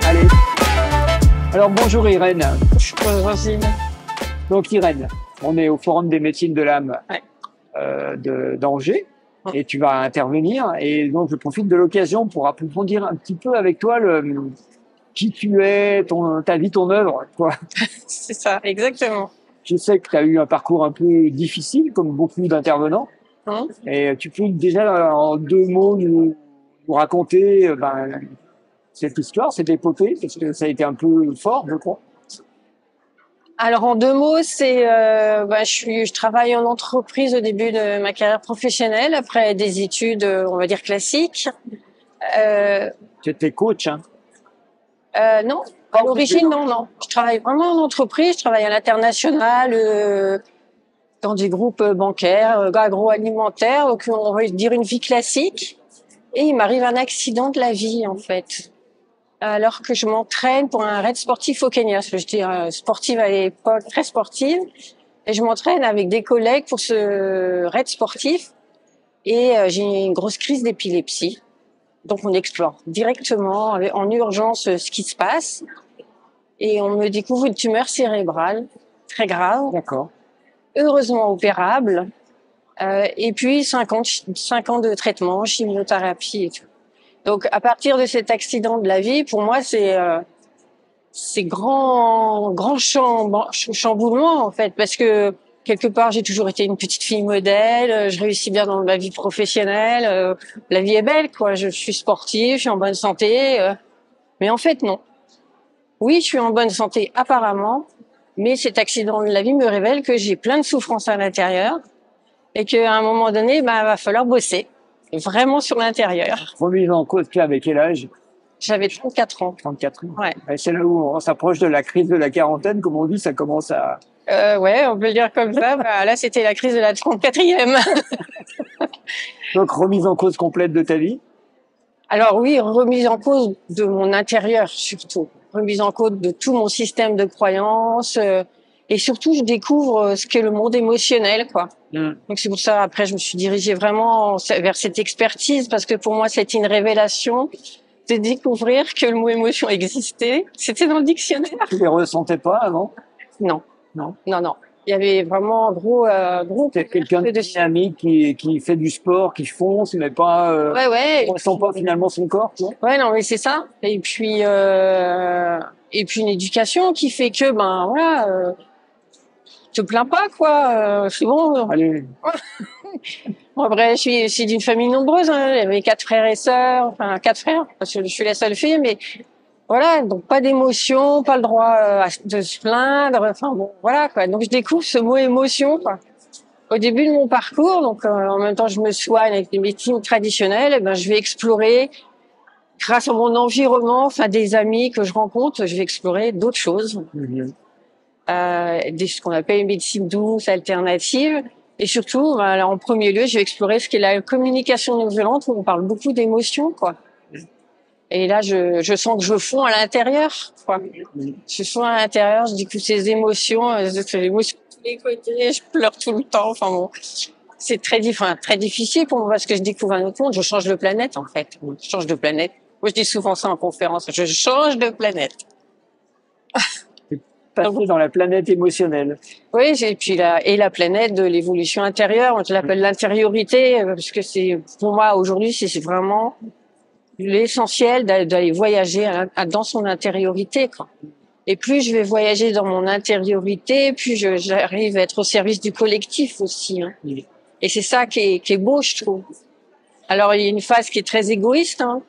Allez. Alors bonjour Irène. Bonjour Rosine. Donc Irène, on est au Forum des médecines de l'âme Ouais. d'Angers et tu vas intervenir. Et donc je profite de l'occasion pour approfondir un petit peu avec toi qui tu es, ta vie, ton œuvre, quoi. C'est ça, exactement. Je sais que tu as eu un parcours un peu difficile, comme beaucoup d'intervenants. Et tu peux déjà, en 2 mots, nous raconter cette histoire, cette épopée, parce que ça a été un peu fort, je crois. Alors en 2 mots, je travaille en entreprise au début de ma carrière professionnelle, après des études, on va dire classiques. Tu étais coach, hein? Non, à l'origine, non. Je travaille vraiment en entreprise, je travaille à l'international, dans des groupes bancaires, agroalimentaires, donc on va dire une vie classique. Et il m'arrive un accident de la vie, en fait. Alors que je m'entraîne pour un raid sportif au Kenya. J'étais sportive à l'époque, très sportive. Et je m'entraîne avec des collègues pour ce raid sportif. Et j'ai une grosse crise d'épilepsie. Donc on explore directement, en urgence, ce qui se passe. Et on me découvre une tumeur cérébrale, très grave. D'accord. Heureusement opérable. Et puis 5 ans de traitement, chimiothérapie et tout. Donc à partir de cet accident de la vie, pour moi c'est grand chamboulement en fait, parce que quelque part j'ai toujours été une petite fille modèle, je réussis bien dans ma vie professionnelle, la vie est belle quoi, je suis sportive, je suis en bonne santé, mais en fait non. Oui, je suis en bonne santé apparemment, mais cet accident de la vie me révèle que j'ai plein de souffrances à l'intérieur et qu'à un moment donné, va falloir bosser vraiment sur l'intérieur. Remise en cause, tu avais quel âge? J'avais 34 ans. 34 ans. Ouais. Et c'est là où on s'approche de la crise de la quarantaine, comme on dit, ça commence à... Ouais, on peut le dire comme ça. Là, c'était la crise de la 34e. Donc, remise en cause complète de ta vie? Alors oui, remise en cause de mon intérieur surtout. Remise en cause de tout mon système de croyances. Et surtout, je découvre ce qu'est le monde émotionnel, quoi. Donc c'est pour ça, après, je me suis dirigée vraiment vers cette expertise, parce que pour moi, c'était une révélation de découvrir que le mot émotion existait. C'était dans le dictionnaire. Tu les ressentais pas avant? Non. Non. Il y avait vraiment un gros C'est quelqu'un de dynamique qui fait du sport, qui fonce, mais pas, ouais. on ressent pas finalement son corps, tu vois. Ouais, non, mais c'est ça. Et puis une éducation qui fait que, te plains pas, quoi. C'est bon. Allez. Bon, après, je suis d'une famille nombreuse, hein. Il y avait 4 frères et sœurs, enfin 4 frères, parce que je suis la seule fille, mais voilà, donc pas d'émotion, pas le droit de se plaindre, enfin bon, voilà quoi. Donc je découvre ce mot émotion, quoi. Au début de mon parcours, donc en même temps je me soigne avec des médecines traditionnelles, et je vais explorer, grâce à mon environnement, enfin des amis que je rencontre, je vais explorer d'autres choses. Ce qu'on appelle une médecine douce, alternative. Et surtout, en premier lieu, je vais explorer ce qu'est la communication non violente, où on parle beaucoup d'émotions, quoi. Et là, je sens que je fonds à l'intérieur, quoi. Je fonds à l'intérieur, je découvre ces émotions, de tous les côtés, je pleure tout le temps. Enfin bon, c'est très difficile pour moi, parce que je découvre un autre monde. Je change de planète, en fait. Je change de planète. Moi, je dis souvent ça en conférence. Je change de planète. Passer dans la planète émotionnelle. Oui, et puis la planète de l'évolution intérieure, je l'appelle l'intériorité, parce que c'est, pour moi, aujourd'hui, c'est vraiment l'essentiel d'aller voyager dans son intériorité, quoi. Et plus je vais voyager dans mon intériorité, plus j'arrive à être au service du collectif aussi, hein. Et c'est ça qui est beau, je trouve. Alors, il y a une phase qui est très égoïste, hein,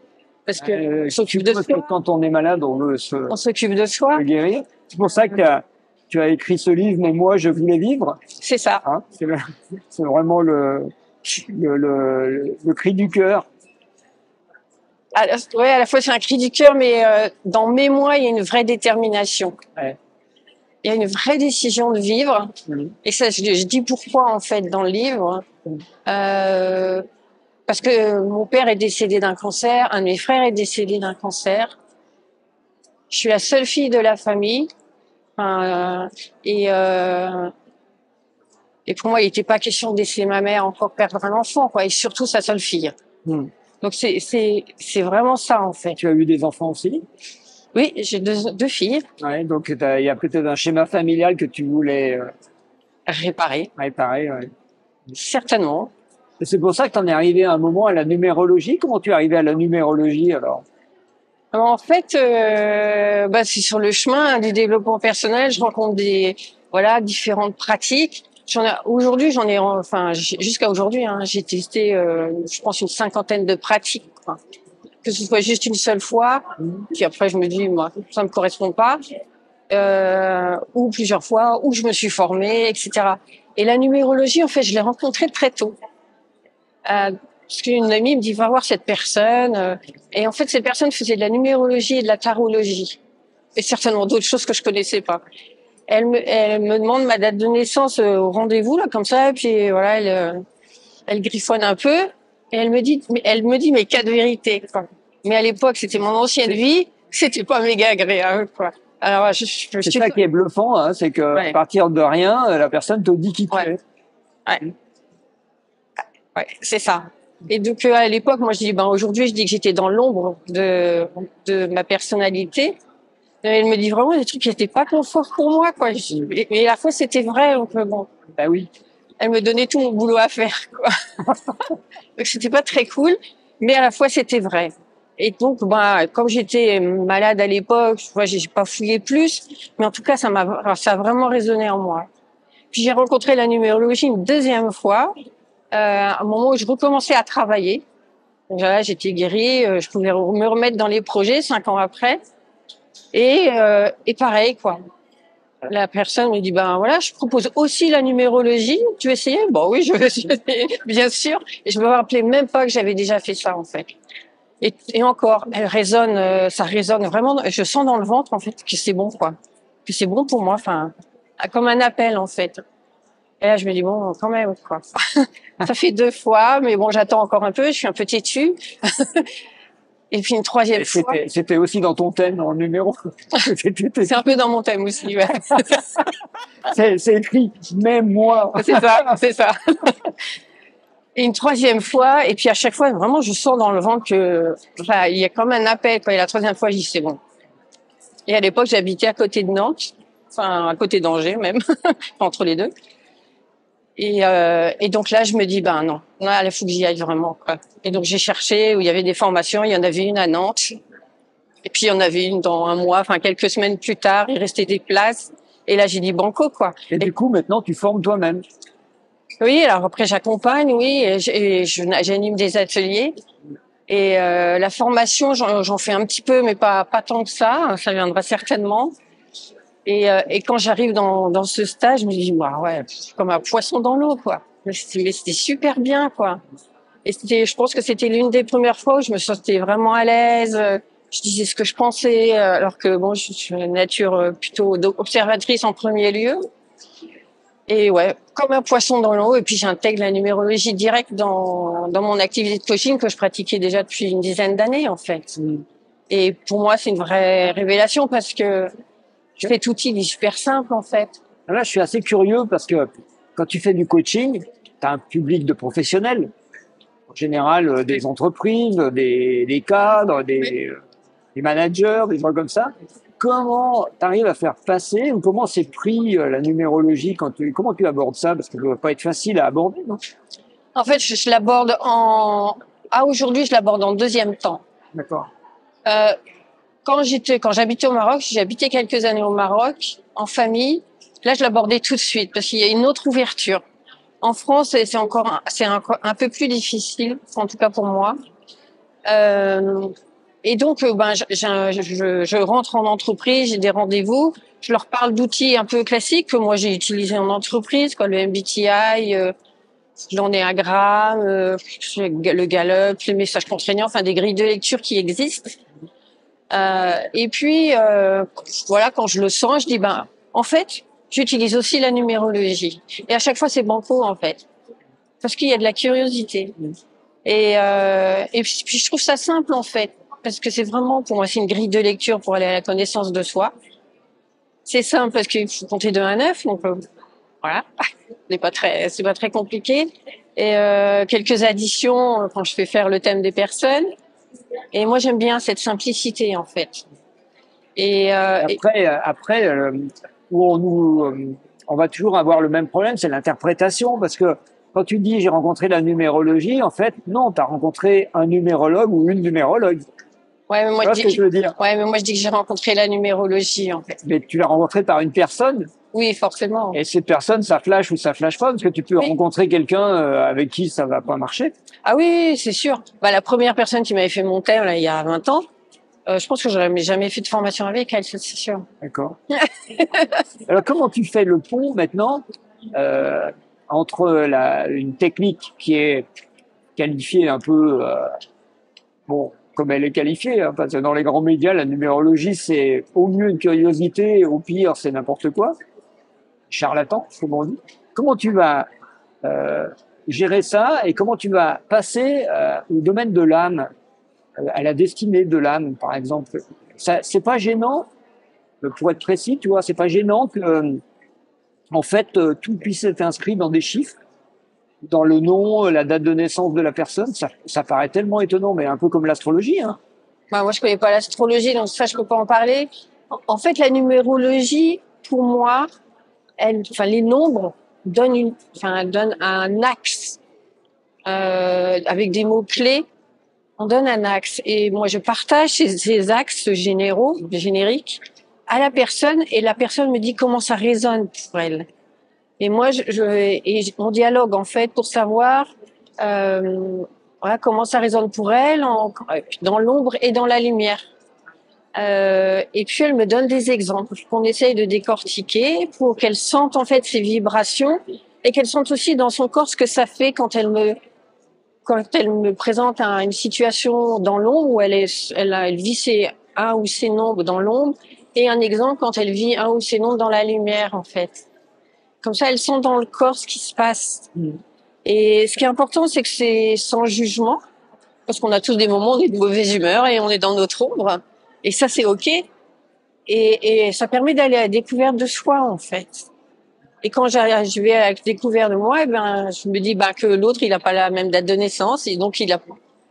parce que on s'occupe de soi. Quand on est malade, on s'occupe de soi. Guérir. C'est pour ça que tu as écrit ce livre, mais moi, je voulais vivre. C'est ça. Hein, c'est vraiment le cri du cœur. Ouais, à la fois c'est un cri du cœur, mais dans mes mots, il y a une vraie détermination. Ouais. Il y a une vraie décision de vivre. Et ça, je dis pourquoi en fait dans le livre. Parce que mon père est décédé d'un cancer, un de mes frères est décédé d'un cancer. Je suis la seule fille de la famille. Et pour moi, il n'était pas question de laisser ma mère encore perdre un enfant, quoi, et surtout sa seule fille. Donc Donc c'est vraiment ça en fait. Tu as eu des enfants aussi? Oui, j'ai deux filles. Ouais, donc il y a peut-être un schéma familial que tu voulais Réparer. réparer. Ouais. Certainement. Et c'est pour ça que tu en es arrivé à un moment à la numérologie. Comment tu es arrivé à la numérologie alors? En fait, c'est sur le chemin du développement personnel, je rencontre différentes pratiques. Aujourd'hui, jusqu'à aujourd'hui, hein, j'ai testé, je pense une cinquantaine de pratiques, quoi. Que ce soit juste une seule fois, puis après je me dis, moi, ça me correspond pas, ou plusieurs fois, ou je me suis formée, etc. Et la numérologie, en fait, je l'ai rencontrée très tôt. Parce qu'une amie me dit, va voir cette personne. Et en fait, cette personne faisait de la numérologie et de la tarologie. Et certainement d'autres choses que je connaissais pas. Elle me demande ma date de naissance au rendez-vous, là, comme ça. Et puis, voilà, elle griffonne un peu. Et elle me dit mes quatre vérités, quoi. Mais à l'époque, c'était mon ancienne vie. C'était pas méga agréable, quoi. Alors, c'est ça qui est bluffant, hein, c'est que à partir de rien, la personne te dit qui tu es. Ouais, c'est ça. Et donc à l'époque, moi je dis, aujourd'hui, je dis que j'étais dans l'ombre de ma personnalité. Et elle me dit vraiment des trucs qui n'étaient pas confort pour moi, quoi. Mais à la fois c'était vrai, donc bon. Bah oui. Elle me donnait tout mon boulot à faire, quoi. Donc c'était pas très cool, mais à la fois c'était vrai. Et donc, comme j'étais malade à l'époque, j'ai pas fouillé plus, mais en tout cas, ça a vraiment résonné en moi. Puis j'ai rencontré la numérologie une deuxième fois, à un moment où je recommençais à travailler. Donc là, j'étais guérie, je pouvais me remettre dans les projets 5 ans après. Et pareil, quoi. La personne me dit, voilà, je propose aussi la numérologie. Tu veux essayer? Bon, oui, je veux essayer, bien sûr. Et je me rappelais même pas que j'avais déjà fait ça, en fait. Et encore, ça résonne vraiment. Je sens dans le ventre, en fait, que c'est bon, quoi. Que c'est bon pour moi, enfin, comme un appel, en fait. Et là, je me dis, bon, quand même, quoi. Ça fait 2 fois, mais bon, j'attends encore un peu, je suis un peu têtue. Et puis une troisième fois. C'était aussi dans ton thème en numéro. C'est un peu dans mon thème aussi, ouais. C'est écrit, même moi. C'est ça. Et une troisième fois, et puis à chaque fois, vraiment, je sens dans le ventre que, il y a comme un appel, quoi. Et la troisième fois, je dis, c'est bon. Et à l'époque, j'habitais à côté de Nantes, enfin, à côté d'Angers même, entre les deux. Et donc là, je me dis, non, là, il faut que j'y aille vraiment, quoi. Et donc, j'ai cherché où il y avait des formations. Il y en avait une à Nantes. Et puis, il y en avait une dans un mois, enfin, quelques semaines plus tard. Il restait des places. Et là, j'ai dit banco, quoi. Et du coup, maintenant, tu formes toi-même. Oui, alors après, j'accompagne, oui, et j'anime des ateliers. Et la formation, j'en fais un petit peu, mais pas tant que ça. Ça viendra certainement. Et quand j'arrive dans ce stage, je me dis, ouais, c'est comme un poisson dans l'eau, quoi. Mais c'était super bien, quoi. Et je pense que c'était l'une des premières fois où je me sentais vraiment à l'aise. Je disais ce que je pensais, alors que bon, je suis une nature plutôt observatrice en premier lieu. Et ouais, comme un poisson dans l'eau. Et puis j'intègre la numérologie directe dans mon activité de coaching que je pratiquais déjà depuis une dizaine d'années, en fait. Et pour moi, c'est une vraie révélation parce que cet outil il est super simple, en fait. Là, je suis assez curieux parce que quand tu fais du coaching, tu as un public de professionnels. En général, des entreprises, des cadres, des managers, des gens comme ça. Comment tu arrives à faire passer ou comment c'est pris la numérologie comment tu abordes ça? Parce que ça ne doit pas être facile à aborder, non? En fait, je l'aborde aujourd'hui, je l'aborde en deuxième temps. D'accord. Quand j'habitais au Maroc, j'ai habité quelques années au Maroc, en famille. Là, je l'abordais tout de suite parce qu'il y a une autre ouverture. En France, c'est encore un peu plus difficile, en tout cas pour moi. Et donc, je rentre en entreprise, j'ai des rendez-vous, je leur parle d'outils un peu classiques que moi j'ai utilisés en entreprise, quoi, le MBTI, l'ennéagramme, le Gallup, les messages contraignants, enfin des grilles de lecture qui existent. Et puis, voilà, quand je le sens, je dis, en fait, j'utilise aussi la numérologie. Et à chaque fois, c'est banco, en fait. Parce qu'il y a de la curiosité. Et puis, je trouve ça simple, en fait. Parce que c'est vraiment, pour moi, c'est une grille de lecture pour aller à la connaissance de soi. C'est simple parce qu'il faut compter de 1 à 9. Donc, voilà. C'est pas très compliqué. et quelques additions quand je fais faire le thème des personnes. Et moi, j'aime bien cette simplicité, en fait. Et après, où on va toujours avoir le même problème, c'est l'interprétation, parce que quand tu dis j'ai rencontré la numérologie, en fait, non, tu as rencontré un numérologue ou une numérologue. ouais, mais moi, Tu vois ce que je veux dire? ouais, mais moi, je dis que j'ai rencontré la numérologie, en fait. Mais tu l'as rencontré par une personne, Oui, forcément. et cette personne, ça flash ou ça flash pas, parce que tu peux Oui. rencontrer quelqu'un avec qui ça va pas marcher. Ah oui, c'est sûr. Bah, la première personne qui m'avait fait mon thème, là, il y a 20 ans, je pense que j'aurais jamais fait de formation avec elle, c'est sûr. D'accord. Alors, comment tu fais le pont maintenant entre une technique qui est qualifiée un peu, bon, comme elle est qualifiée, hein, parce que dans les grands médias, la numérologie, c'est au mieux une curiosité, au pire, c'est n'importe quoi, charlatan, comme on dit. Comment tu vas gérer ça et comment tu vas passer au domaine de l'âme, à la destinée de l'âme, par exemple? Ça, c'est pas gênant, pour être précis, tu vois, c'est pas gênant que, en fait, tout puisse être inscrit dans des chiffres, dans le nom, la date de naissance de la personne. Ça paraît tellement étonnant, mais un peu comme l'astrologie, hein. Bah, moi, je connais pas l'astrologie, donc ça, je peux pas en parler. En fait, la numérologie, pour moi, les nombres donnent donnent un axe, avec des mots clés. On donne un axe. Et moi, je partage ces axes génériques, à la personne, et la personne me dit comment ça résonne pour elle. Et moi, on dialogue, en fait, pour savoir, voilà, comment ça résonne pour elle, dans l'ombre et dans la lumière. Et puis elle me donne des exemples qu'on essaye de décortiquer pour qu'elle sente en fait ces vibrations et qu'elle sente aussi dans son corps ce que ça fait quand elle me présente une situation dans l'ombre où elle vit un ou ses nombres dans l'ombre, et un exemple quand elle vit un ou ses nombres dans la lumière, en fait. Comme ça, elle sent dans le corps ce qui se passe. Et ce qui est important, c'est que c'est sans jugement, parce qu'on a tous des moments où on est de mauvaise humeur et on est dans notre ombre. Et ça, c'est OK. Et ça permet d'aller à la découverte de soi, en fait. Et quand je vais à la découverte de moi, je me dis que l'autre, il n'a pas la même date de naissance, et donc il a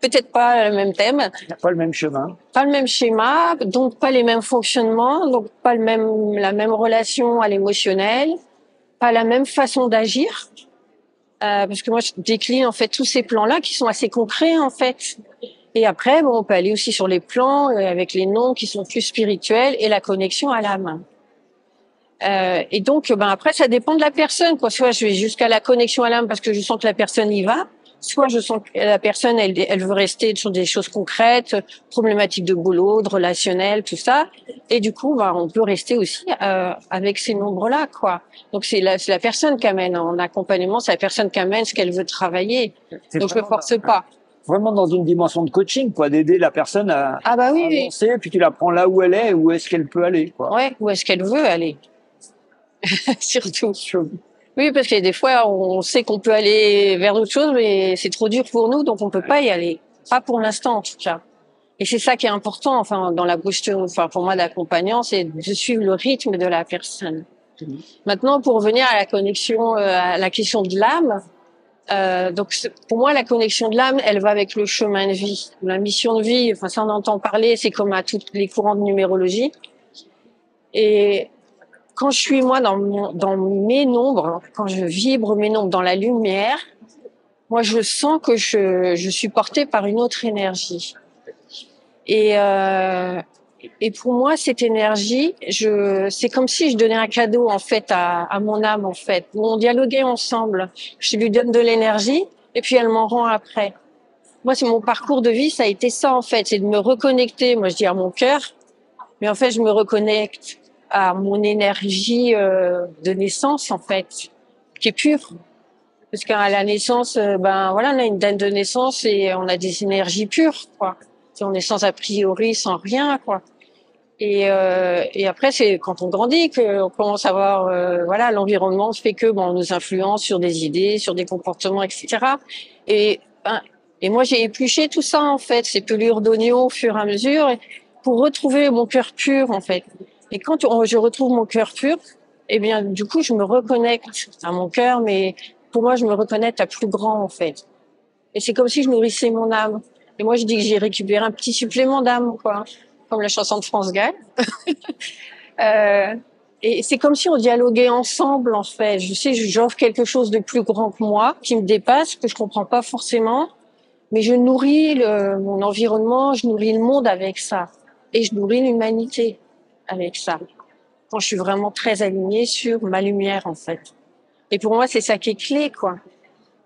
peut-être pas le même thème. Il n'y a pas le même chemin. Pas le même schéma, donc pas les mêmes fonctionnements, donc pas la même relation à l'émotionnel, pas la même façon d'agir. Parce que moi, je décline en fait tous ces plans-là qui sont assez concrets, en fait. Et après, on peut aller aussi sur les plans avec les noms qui sont plus spirituels et la connexion à l'âme. Et donc, après, ça dépend de la personne, quoi. Soit je vais jusqu'à la connexion à l'âme parce que je sens que la personne y va, soit je sens que la personne, elle veut rester sur des choses concrètes, problématiques de boulot, de relationnel, tout ça. Et du coup, on peut rester aussi avec ces nombres-là, quoi. Donc, c'est la personne qui amène en accompagnement, c'est la personne qui amène ce qu'elle veut travailler. Donc, je ne force pas. Vraiment dans une dimension de coaching, quoi, d'aider la personne à avancer, puis tu la prends là où elle est, où est-ce qu'elle peut aller, quoi. Ouais, où est-ce qu'elle veut aller. Surtout. Oui, parce que des fois, on sait qu'on peut aller vers d'autres choses, mais c'est trop dur pour nous, donc on peut pas y aller. Pas pour l'instant, en tout cas. Et c'est ça qui est important, dans la posture, pour moi, d'accompagnant, c'est de suivre le rythme de la personne. Maintenant, pour revenir à la connexion, à la question de l'âme, donc pour moi, la connexion de l'âme, elle va avec le chemin de vie, la mission de vie. Ça, on entend parler, c'est comme à tous les courants de numérologie. Et quand je suis moi dans mes nombres, quand je vibre mes nombres dans la lumière, moi je sens que je suis portée par une autre énergie. Et pour moi cette énergie, c'est comme si je donnais un cadeau en fait à mon âme, en fait. Où on dialoguait ensemble. Je lui donne de l'énergie et puis elle m'en rend après. Moi, c'est mon parcours de vie, ça a été ça en fait, c'est de me reconnecter. Moi je dis à mon cœur, mais en fait je me reconnecte à mon énergie de naissance, en fait, qui est pure. Parce qu'à la naissance, on a une date de naissance et on a des énergies pures, quoi. On est sans a priori, sans rien, quoi. Et après, c'est quand on grandit qu'on commence à voir, l'environnement fait que on nous influence sur des idées, sur des comportements, etc. Et moi, j'ai épluché tout ça, en fait, ces pelures d'oignons au fur et à mesure, pour retrouver mon cœur pur, en fait. Et quand je retrouve mon cœur pur, du coup, je me reconnecte à mon cœur, mais pour moi, je me reconnecte à plus grand, en fait. Et c'est comme si je nourrissais mon âme. Et moi, je dis que j'ai récupéré un petit supplément d'âme, quoi. Comme la chanson de France Gall. Et c'est comme si on dialoguait ensemble, en fait. Je sais, j'offre quelque chose de plus grand que moi, qui me dépasse, que je comprends pas forcément. Mais je nourris mon environnement, je nourris le monde avec ça. Et je nourris l'humanité avec ça. Quand je suis vraiment très alignée sur ma lumière, en fait. Et pour moi, c'est ça qui est clé, quoi.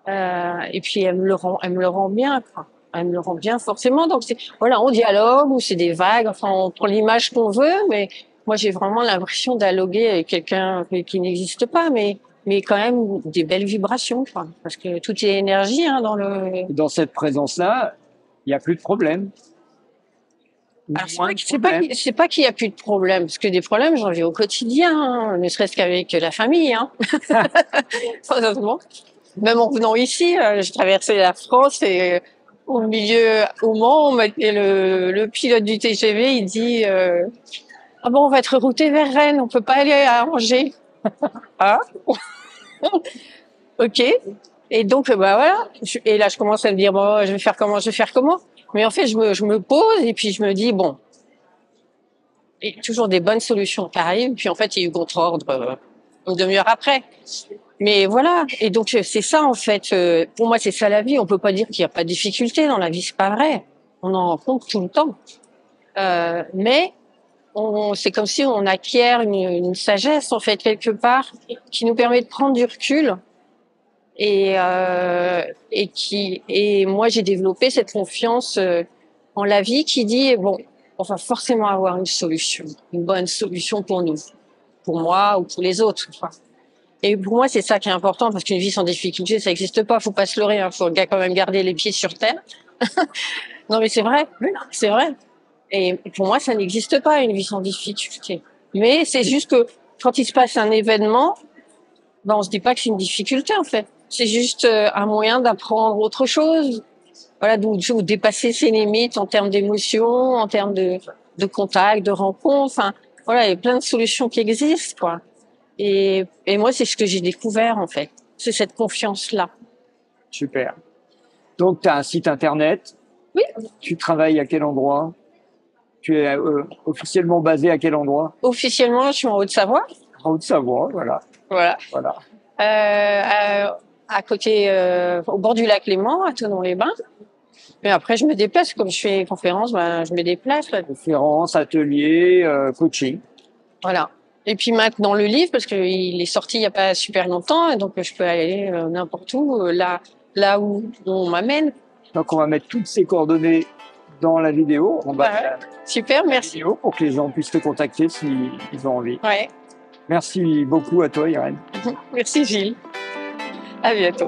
Et puis, elle me le rend bien, quoi. Elle me le rend bien, forcément. Donc, voilà, on dialogue, ou c'est des vagues, enfin, on prend l'image qu'on veut, mais moi, j'ai vraiment l'impression de dialoguer avec quelqu'un qui n'existe pas, mais quand même des belles vibrations, quoi. Parce que tout est énergie, hein, dans le... Et dans cette présence-là, il n'y a plus de problème. Alors, c'est pas qu'il y a plus de problèmes, parce que des problèmes, j'en vis au quotidien, hein, ne serait-ce qu'avec la famille, hein. Heureusement. Même en venant ici, j'ai traversé la France et au Mans, et le pilote du TGV, il dit ah bon, on va être routé vers Rennes, on peut pas aller à Angers. Ah, ok. Et donc bah voilà. Et là, je commence à me dire bon, je vais faire comment. Mais en fait, je me pose et puis je me dis bon, il y a toujours des bonnes solutions qui arrivent. Puis en fait, il y a eu contre-ordre une demi-heure après. Mais voilà. Et donc c'est ça en fait. Pour moi, c'est ça la vie. On peut pas dire qu'il n'y a pas de difficultés dans la vie. C'est pas vrai. On en rencontre tout le temps. Mais c'est comme si on acquiert une sagesse en fait quelque part qui nous permet de prendre du recul. Et moi j'ai développé cette confiance en la vie qui dit bon, on va forcément avoir une solution, une bonne solution pour nous, pour moi ou pour les autres, quoi. Et pour moi c'est ça qui est important parce qu'une vie sans difficulté ça n'existe pas, faut pas se leurrer, hein, faut quand même garder les pieds sur terre. Non mais c'est vrai, c'est vrai. Et pour moi ça n'existe pas une vie sans difficulté. Mais c'est juste que quand il se passe un événement, ben on se dit pas que c'est une difficulté en fait. C'est juste un moyen d'apprendre autre chose. Voilà, d'où dépasser ses limites en termes d'émotions, en termes de contact, de rencontres. Enfin, voilà, il y a plein de solutions qui existent, quoi. Et moi, c'est ce que j'ai découvert, en fait. C'est cette confiance-là. Super. Donc, tu as un site internet. Oui. Tu travailles à quel endroit? Tu es officiellement basé à quel endroit? Officiellement, je suis en Haute-Savoie. En Haute-Savoie, voilà. Voilà. Voilà. À côté, au bord du lac Léman, à Thonon-les-Bains. Mais après, je me déplace. Comme je fais conférence, ben, je me déplace. Là. Conférence, atelier, coaching. Voilà. Et puis maintenant, le livre, parce qu'il est sorti il n'y a pas super longtemps, et donc je peux aller n'importe où, là où on m'amène. Donc, on va mettre toutes ces coordonnées dans la vidéo. On va super, merci. Vidéo pour que les gens puissent te contacter s'ils ont envie. Ouais. Merci beaucoup à toi, Irène. Merci, Gilles. À bientôt.